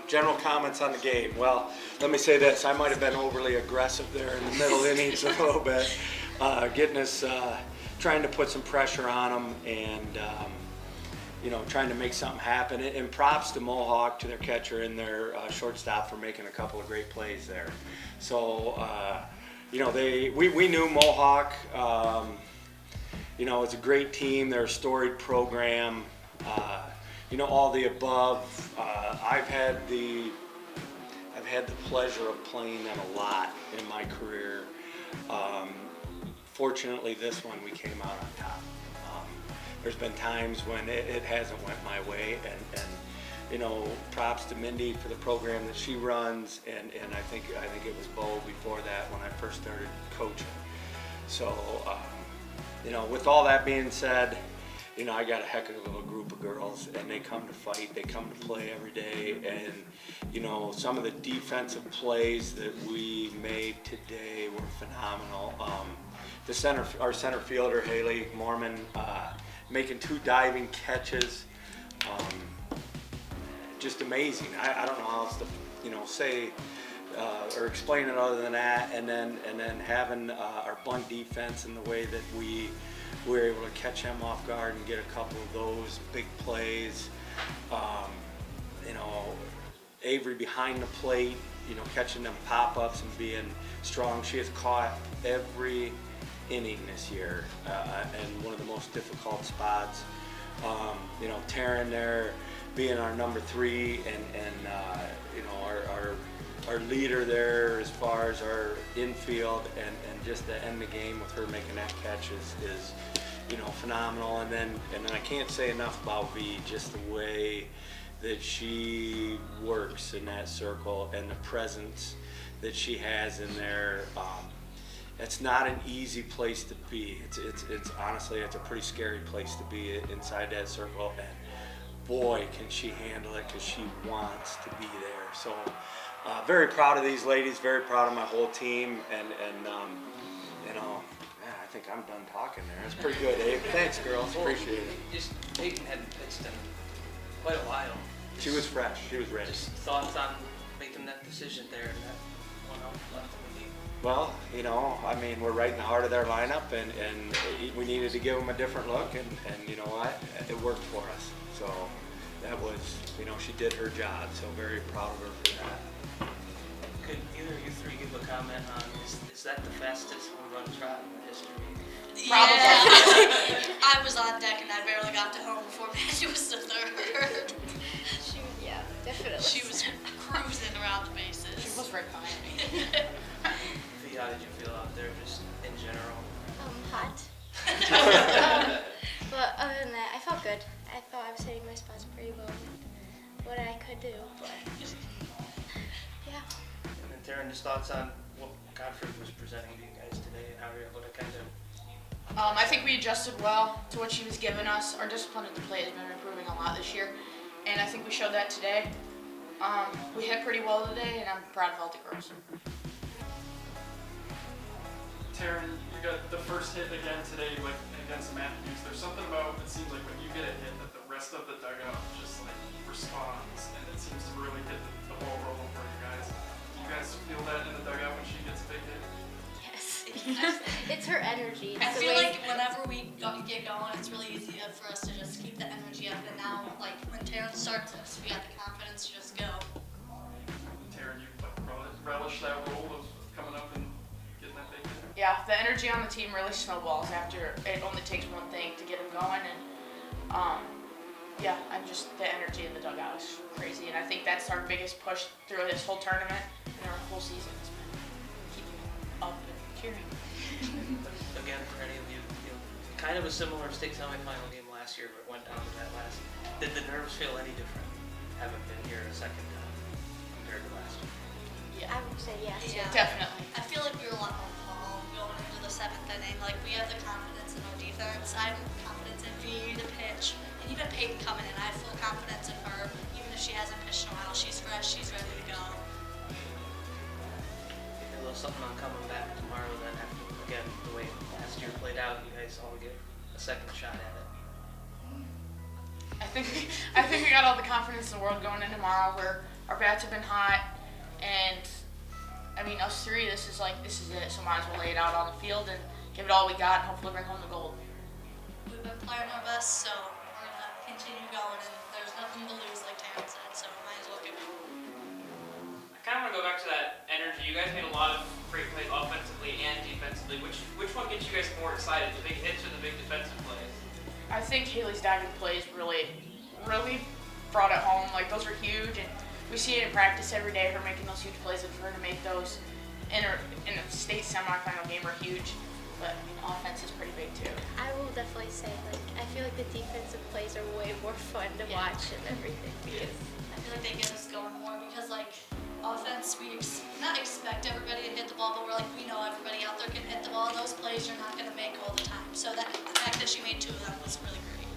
General comments on the game. Well, let me say this. I might have been overly aggressive there in the middle innings a little bit, getting us, trying to put some pressure on them and, trying to make something happen. And props to Mohawk, to their catcher and their shortstop for making a couple of great plays there. So, we knew Mohawk, it's a great team. They're a storied program. All the above. I've had the pleasure of playing them a lot in my career. Fortunately, this one we came out on top. There's been times when it hasn't went my way, and props to Mindy for the program that she runs, and I think it was Bo before that when I first started coaching. So, with all that being said, I got a heck of a group of girls, and they come to fight, they come to play every day, and some of the defensive plays that we made today were phenomenal. Our center fielder, Haley Mormon, making 2 diving catches, just amazing. I don't know how else to say or explain it other than that, and then having our bunt defense in the way that we were able to catch them off guard and get a couple of those big plays. Avery behind the plate, catching them pop-ups and being strong. She has caught every inning this year, and one of the most difficult spots. Taryn there being our number 3 and our leader there as far as our infield, and just to end the game with her making that catch is phenomenal. And then I can't say enough about V, just the way that she works in that circle and the presence that she has in there. It's not an easy place to be. It's honestly, it's a pretty scary place to be inside that circle, and boy, can she handle it, because she wants to be there. So very proud of these ladies, very proud of my whole team, and I think I'm done talking there. It's pretty good, Abe. Thanks, girls. Appreciate it. Peyton hadn't pitched in quite a while. She was fresh. She was ready. Just thoughts on making that decision there and that one out left in the game? Well, we're right in the heart of their lineup, and we needed to give them a different look, and you know what? It worked for us. So that was, she did her job, so very proud of her for that. Could either of you 3 give a comment on, is that the fastest home run trot in history? Probably. I was on deck and I barely got to home before Patty was the 3rd. Yeah, definitely. She was cruising around the bases. She was right behind me. Fee, how did you feel out there, just in general? Hot. But other than that, I felt good. I thought I was hitting my spots pretty well with what I could do, but yeah. And then Taryn, just thoughts on what Godfrey was presenting to you guys today and how you were able to kind of... I think we adjusted well to what she was giving us. Our discipline at the plate has been improving a lot this year, and I think we showed that today. We hit pretty well today, and I'm proud of all the girls. Taryn, you got the first hit again today, against the Matthews. There's something about, it seems like when you get a hit that the rest of the dugout just responds, and it seems to really get the ball rolling for you guys. Do you guys feel that in the dugout when she gets a big hit? Yes. It's her energy. I feel like whenever we get going, it's really easy for us to just keep the energy up. And now, when Taryn starts us, we have the confidence to just go. Taryn, you relish that role of coming up and getting that big hit? Yeah, the energy on the team really snowballs after it only takes one thing to get them going, and the energy in the dugout is crazy, and I think that's our biggest push through this whole tournament and our whole season has been keeping it up and cheering. Again, for any of you, kind of a similar state semifinal game last year, but went down to that last. Did the nerves feel any different having been here a second time compared to last year? I would say yes. Yeah, definitely. I feel like we were a lot more calm going into the 7th inning. We have the confidence in our defense. I have confidence in V to pitch. And even Peyton coming in, I have full confidence in her. Even if she hasn't pitched in a while, she's fresh, she's ready to go. A little something on coming back tomorrow then, after, again, the way last year played out, you guys all get a second shot at it. I think we got all the confidence in the world going in tomorrow. Our bats have been hot, and I mean us three. This is it. So might as well lay it out on the field and give it all we got, and hopefully bring home the gold. We've been playing our best, so we're gonna continue going, and there's nothing to lose, like Taryn said. So might as well give it. I kind of want to go back to that energy. You guys made a lot of great plays offensively and defensively. Which one gets you guys more excited, the big hits or the big defensive plays? I think Haley's diving plays really brought it home. Like, those were huge, and we see it in practice every day, her making those huge plays, and for her to make those in a state semifinal game are huge. But offense is pretty big too. I will definitely say, like, I feel like the defensive plays are way more fun to watch and everything because I feel like they get us going more because, like, offense, we not expect everybody to hit the ball, but we're like, we know everybody out there can hit the ball. Those plays you're not going to make all the time. So the fact that she made 2 of them was really great.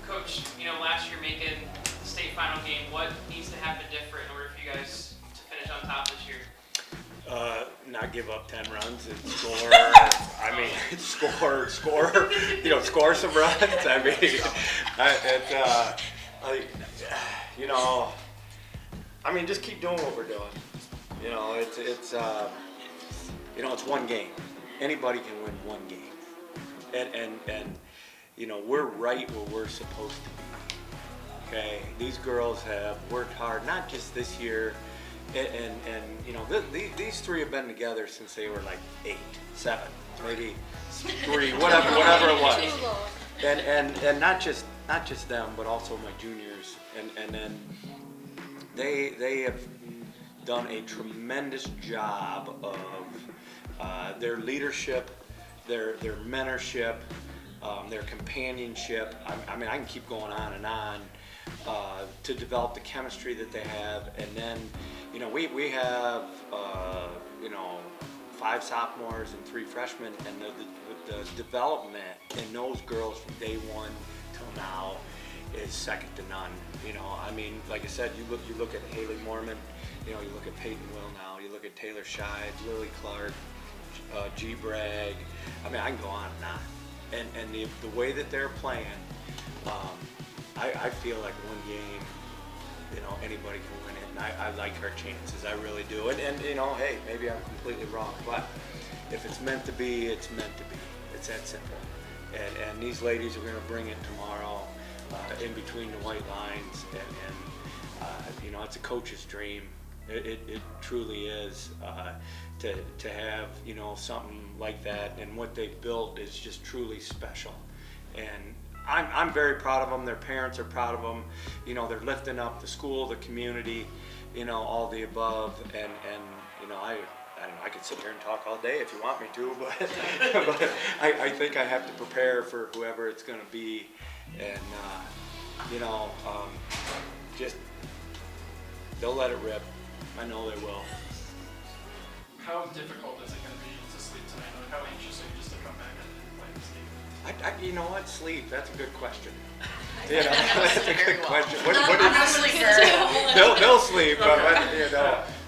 Coach, last year making the state final game, what needs to happen different in order for you guys to finish on top this year? Not give up 10 runs and score. Score some runs. Just keep doing what we're doing. It's one game. Anybody can win one game, and we're right where we're supposed to be. Okay, these girls have worked hard, not just this year. These 3 have been together since they were like 8, 7, maybe 3, whatever it was. too long. And not just them, but also my juniors. And then they have done a tremendous job of their leadership, their mentorship, their companionship. I can keep going on and on to develop the chemistry that they have, and then. We have 5 sophomores and 3 freshmen, and the development in those girls from day 1 till now is second to none. Like I said, you look at Haley Mormon, you look at Peyton Will now, you look at Taylor Scheid, Lily Clark, G. Bragg. I can go on and on. And the way that they're playing, I feel like one game, anybody can win it. And I like our chances, I really do. And hey, maybe I'm completely wrong, but if it's meant to be, it's meant to be. It's that simple. And these ladies are going to bring it tomorrow in between the white lines. And it's a coach's dream. It truly is to have, something like that. And what they've built is just truly special. And I'm very proud of them. Their parents are proud of them. They're lifting up the school, the community, all the above. And I don't know, I could sit here and talk all day if you want me to, but, but I think I have to prepare for whoever it's going to be. And, just, they'll let it rip. I know they will. How difficult is it going to be to sleep tonight? How anxious are you just to come back and play this game? You know what? Sleep. That's a good question. That's a good question. I'm a sleeper. They'll sleep. But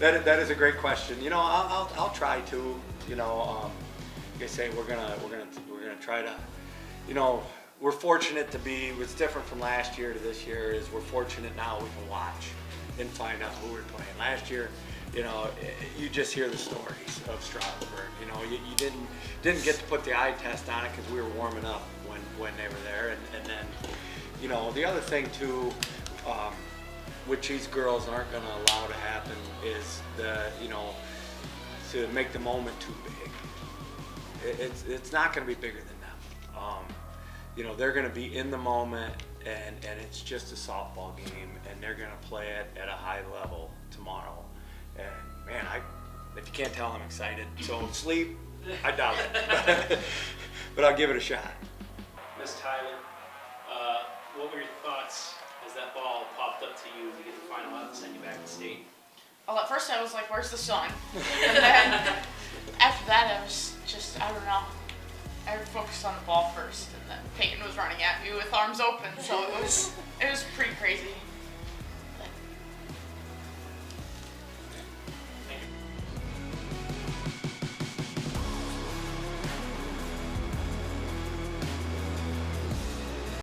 that is a great question. I'll try to. Like I say, we're gonna try to. We're fortunate to be. What's different from last year to this year is we're fortunate now we can watch and find out who we're playing. Last year, you just hear the stories of Strasburg. You didn't get to put the eye test on it because we were warming up when they were there, and then the other thing too, which these girls aren't going to allow to happen, is to make the moment too big. It's not going to be bigger than them. They're going to be in the moment, and it's just a softball game, and they're going to play it at a high level tomorrow. And man, if you can't tell, I'm excited. So sleep, I doubt it, but I'll give it a shot. Miss Tyler, what were your thoughts as that ball popped up to you to get the final out and send you back to state? Well, at first I was like, where's the sun? And then after that, I was just, I don't know. I focused on the ball first, and then Peyton was running at me with arms open, so it was pretty crazy.